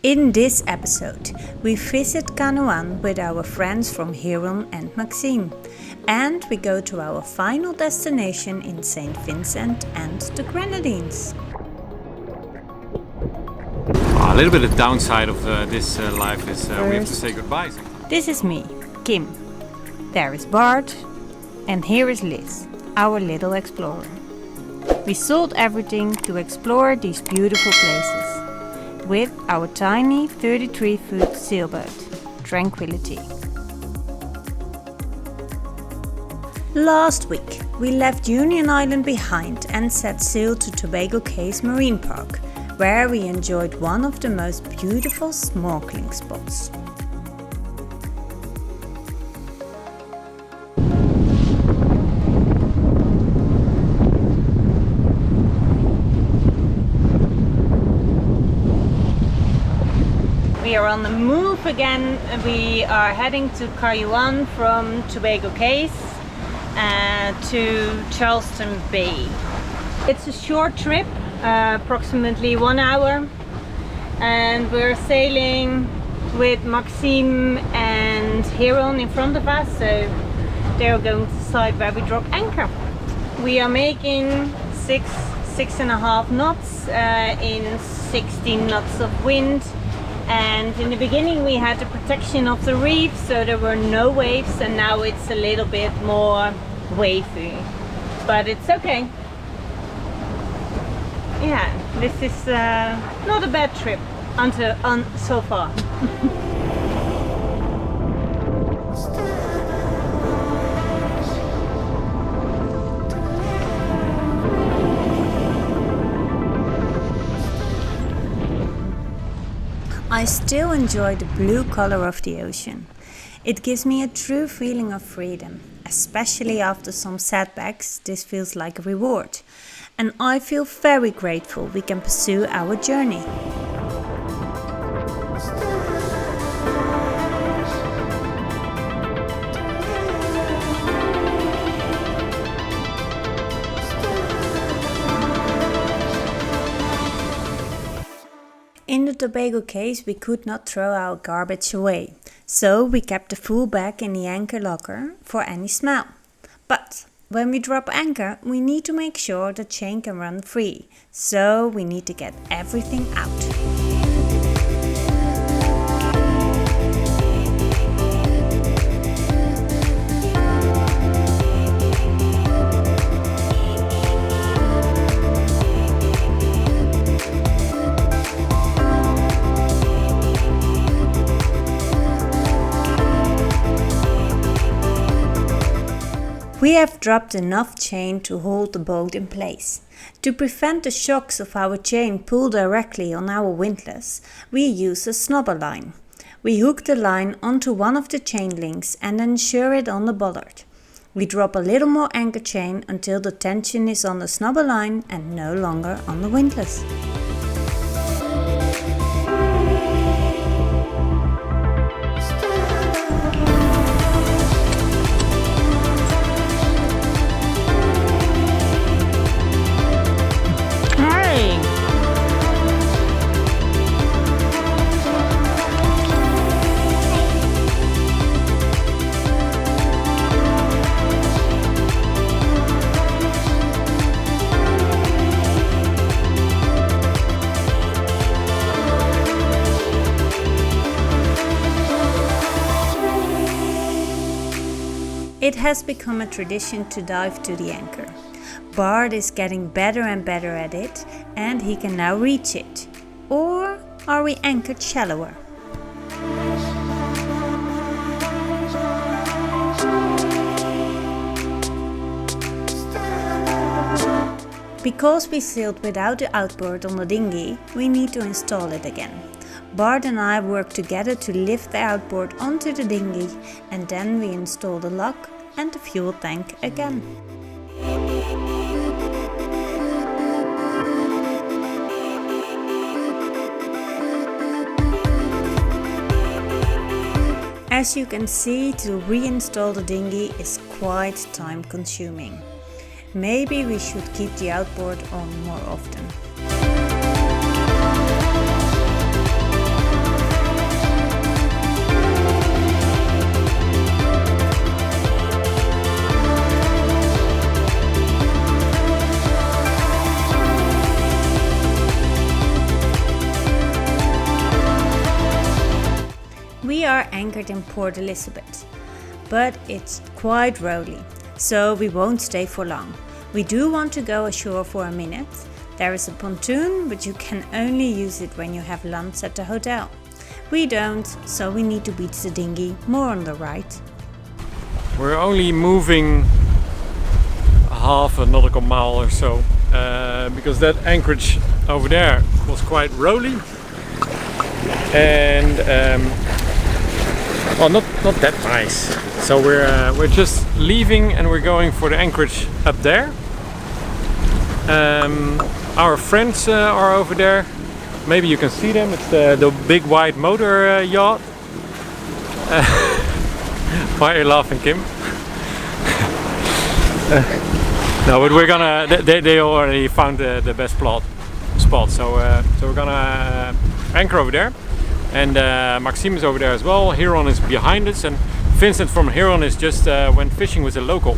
In this episode, we visit Canouan with our friends from Heron and Maxime, and we go to our final destination in St. Vincent and the Grenadines. A little bit of downside of this life is we have to say goodbye sometimes. This is me, Kim. There is Bart, and here is Liz, our little explorer. We sold everything to explore these beautiful places with our tiny 33-foot sailboat, Tranquillity. Last week, we left Union Island behind and set sail to Tobago Cays Marine Park, where we enjoyed one of the most beautiful snorkeling spots. We are on the move again. We are heading to Canouan from Tobago Cays to Charleston Bay. It's a short trip, approximately 1 hour, and we're sailing with Maxime and Heron in front of us, so they're going to decide where we drop anchor. We are making six and a half knots in 16 knots of wind. And in the beginning we had the protection of the reef, so there were no waves, and now it's a little bit more wavy. But it's okay. Yeah, this is not a bad trip so far. I still enjoy the blue color of the ocean. It gives me a true feeling of freedom, especially after some setbacks. This feels like a reward, and I feel very grateful we can pursue our journey. In the Tobago Cays we could not throw our garbage away, so we kept the full bag in the anchor locker for any smell. But when we drop anchor, we need to make sure the chain can run free, so we need to get everything out. We have dropped enough chain to hold the boat in place. To prevent the shocks of our chain pull directly on our windlass, we use a snubber line. We hook the line onto one of the chain links and ensure it on the bollard. We drop a little more anchor chain until the tension is on the snubber line and no longer on the windlass. It has become a tradition to dive to the anchor. Bart is getting better and better at it, and he can now reach it. Or are we anchored shallower? Because we sailed without the outboard on the dinghy, we need to install it again. Bart and I work together to lift the outboard onto the dinghy, and then we install the lock and the fuel tank again. As you can see, to reinstall the dinghy is quite time consuming. Maybe we should keep the outboard on more often. We are anchored in Port Elizabeth, but it's quite rolly, so we won't stay for long. We do want to go ashore for a minute. There is a pontoon, but you can only use it when you have lunch at the hotel. We don't, so we need to beach the dinghy, more on the right. We're only moving half a nautical mile or so, because that anchorage over there was quite rolly. And well, not that nice. So we're just leaving and we're going for the anchorage up there. Our friends are over there. Maybe you can see them. It's the big white motor yacht. Why are you laughing, Kim? No, but we're gonna. They already found the best spot. So we're gonna anchor over there. And Maxime is over there as well. Heron is behind us, and Vincent from Heron is just went fishing with a local.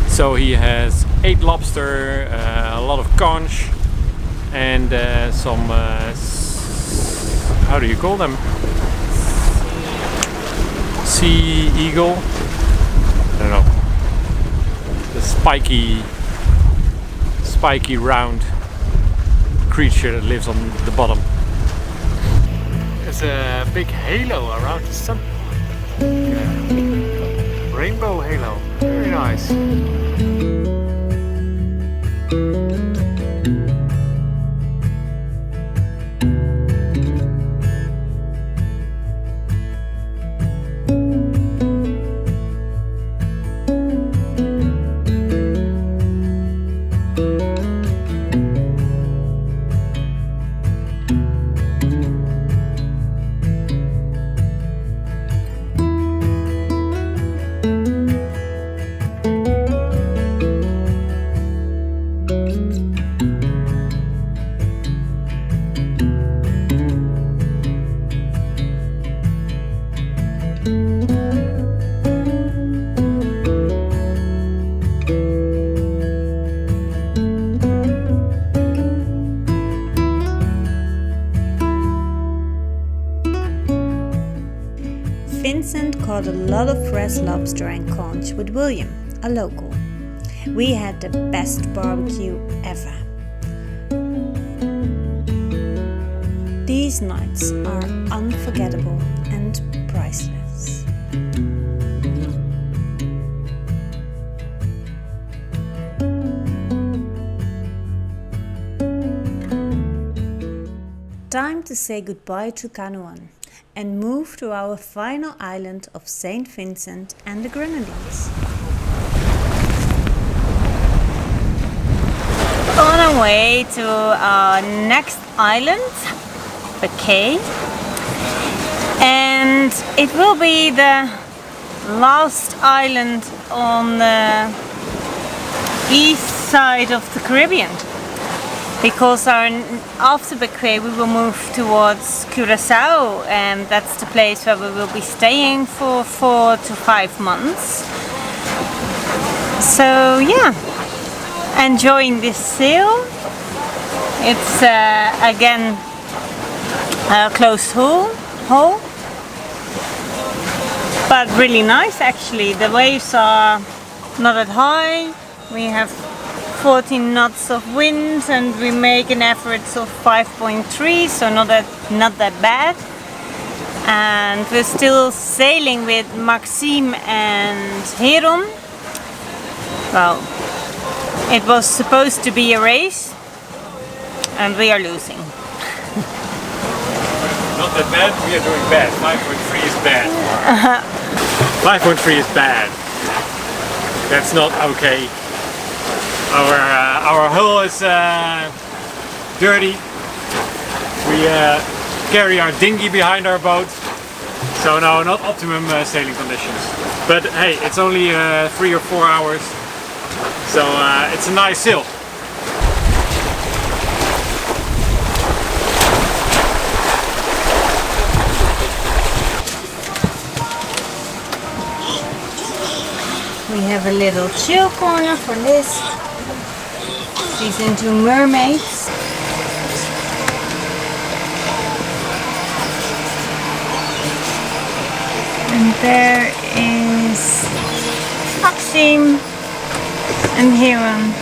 So he has 8 lobster, a lot of conch, and some how do you call them? Sea eagle? I don't know. The spiky round creature that lives on the bottom. There's a big halo around the sun. Yeah. Rainbow halo. Very nice. Vincent caught a lot of fresh lobster and conch with William, a local. We had the best barbecue ever. These nights are unforgettable and priceless. Time to say goodbye to Canouan and move to our final island of St. Vincent and the Grenadines. On our way to our next island, Cays, and it will be the last island on the east side of the Caribbean, because after Bequia we will move towards Curaçao, and that's the place where we will be staying for 4 to 5 months. So yeah, enjoying this sail. It's again a closed hull, but really nice actually. The waves are not that high. We have 14 knots of wind and we make an average of 5.3, so not that bad. And we're still sailing with Maxime and Heron. Well, it was supposed to be a race and we are losing. Not that bad, we are doing bad. 5.3 is bad. 5.3 is bad. That's not okay. Our hull is dirty. We carry our dinghy behind our boat. So no, not optimum sailing conditions. But hey, it's only 3 or 4 hours. So it's a nice sail. We have a little chill corner for Liz. She's into mermaids. There is Maxime and Heron.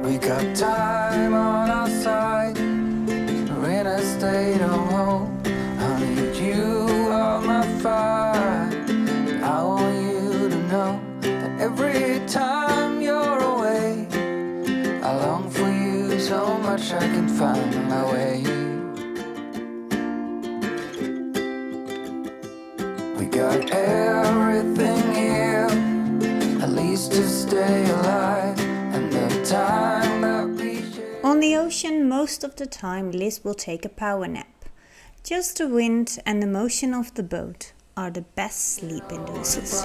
We got time on our side. We're in a state of hope. I need you on my fire. I want you to know that every time you're away, I long for you so much I can find my way. We got everything here, at least to stay alive, and the time that we share. On the ocean, most of the time Liz will take a power nap. Just the wind and the motion of the boat are the best sleep inducers.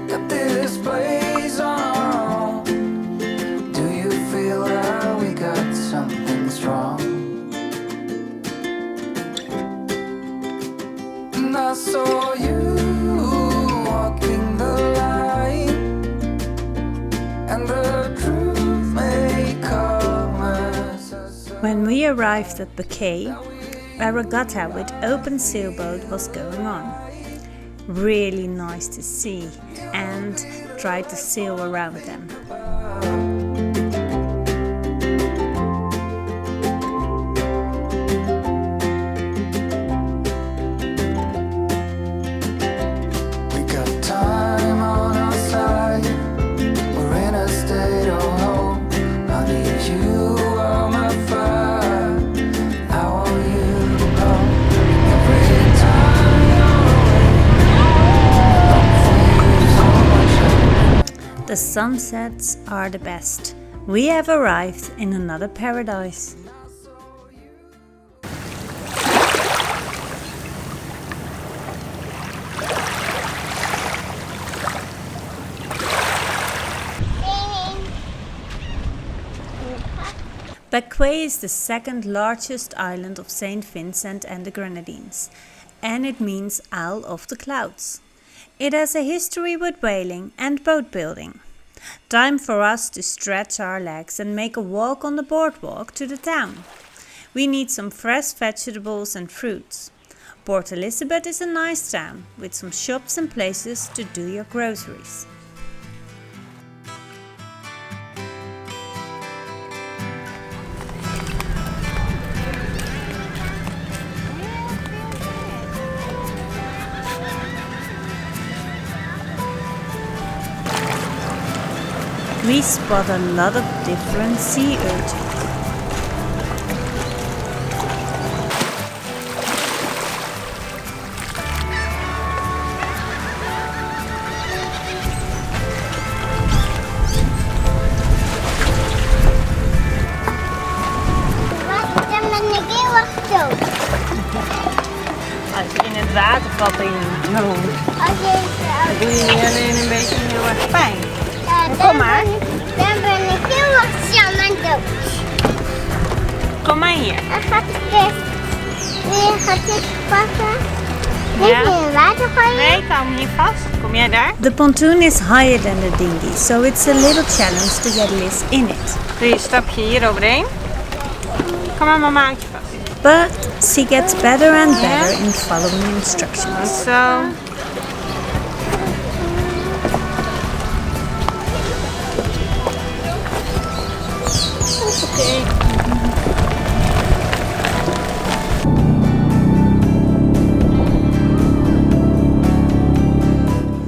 Got this place on our own. Do you feel that we got something strong? And I saw you walking the line, and the truth may come as a surprise. When we arrived at Bequia, a regatta with open sailboat was going on. Really nice to see, and try to sail around them. We got time on our side. We're in a state of hope. I need you on my fire. I want you to know every time you're away, I long for you so much. The sunsets are the best. We have arrived in another paradise. Bequia is the second largest island of St. Vincent and the Grenadines, and it means Isle of the Clouds. It has a history with whaling and boat building. Time for us to stretch our legs and make a walk on the boardwalk to the town. We need some fresh vegetables and fruits. Port Elizabeth is a nice town with some shops and places to do your groceries. We spot a lot of different sea urchins. Als je in het water valt in dan doe je je alleen een beetje heel erg pijn. Kom maar. Dan ben ik heel erg snel aan dood. Kom maar hier. Dan gaat het best. Weer gaat dit pakken. Ja. Niet in het water gooien. Nee, ik hou hem hier vast. Kom jij daar? The pontoon is higher than the dinghy, so it's a little challenge to get Liz in it. Doe je een stapje hier overheen. Kom maar, mama, houd je vast. But she gets better and better in following instructions. Zo. Oké.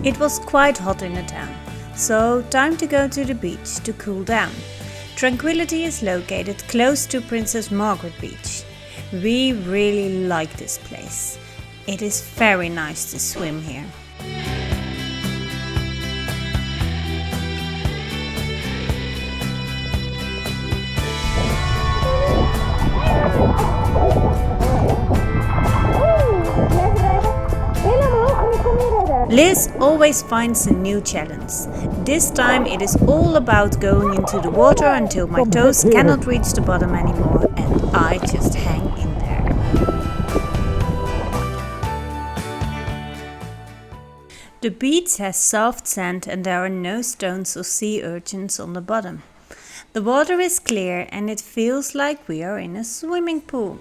It was quite hot in the town, so time to go to the beach to cool down. Tranquillity is located close to Princess Margaret Beach. We really like this place. It is very nice to swim here. Liz always finds a new challenge. This time it is all about going into the water until my toes cannot reach the bottom anymore and I just hang in there. The beach has soft sand and there are no stones or sea urchins on the bottom. The water is clear and it feels like we are in a swimming pool.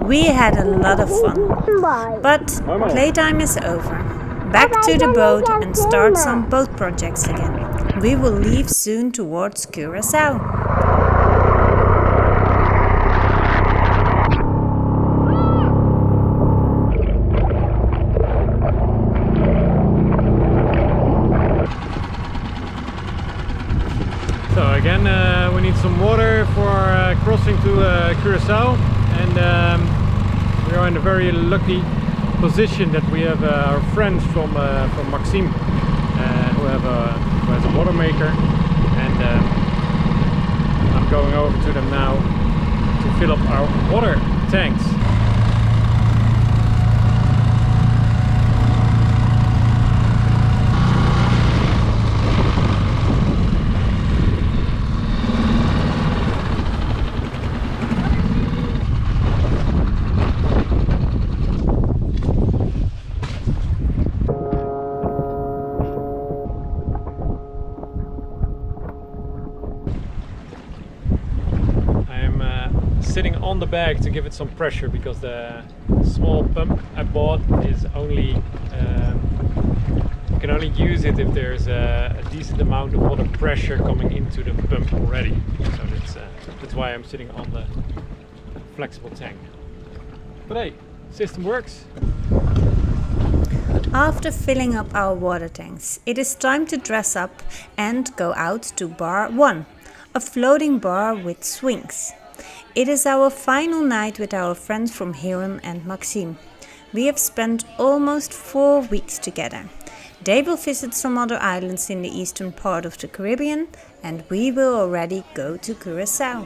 We had a lot of fun, but playtime is over. Back to the boat and start some boat projects again. We will leave soon towards Curaçao. So again, we need some water for crossing to Curaçao, and we are in a very lucky position that we have our friends from Maxime who has a water maker, and I'm going over to them now to fill up our water tanks. Sitting on the bag to give it some pressure, because the small pump I bought is only you can only use it if there's a decent amount of water pressure coming into the pump already. So that's why I'm sitting on the flexible tank. But hey, system works. After filling up our water tanks, it is time to dress up and go out to Bar 1, a floating bar with swings. It is our final night with our friends from Heron and Maxime. We have spent almost 4 weeks together. They will visit some other islands in the eastern part of the Caribbean, and we will already go to Curaçao.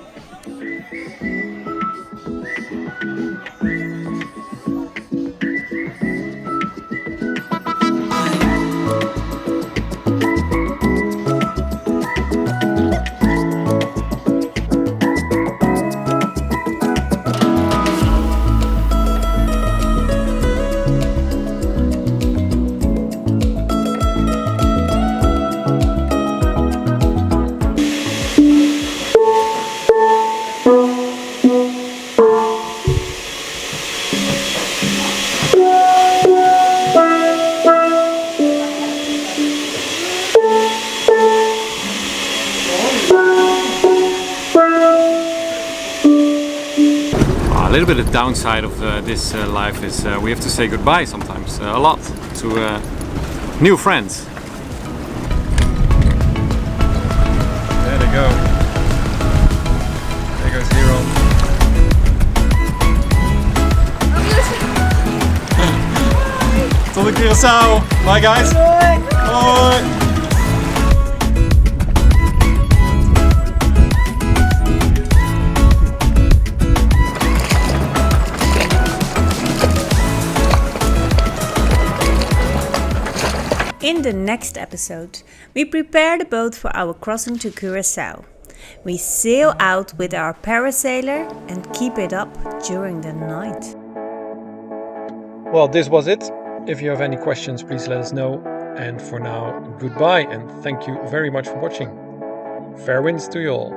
A little bit of downside of this life is we have to say goodbye sometimes, a lot, to new friends. There they go. There goes Hero. Tot de Curaçao. Bye guys. Bye. In the next episode, we prepare the boat for our crossing to Curaçao. We sail out with our parasailer and keep it up during the night. Well, this was it. If you have any questions, please let us know. And for now, goodbye and thank you very much for watching. Fair winds to you all.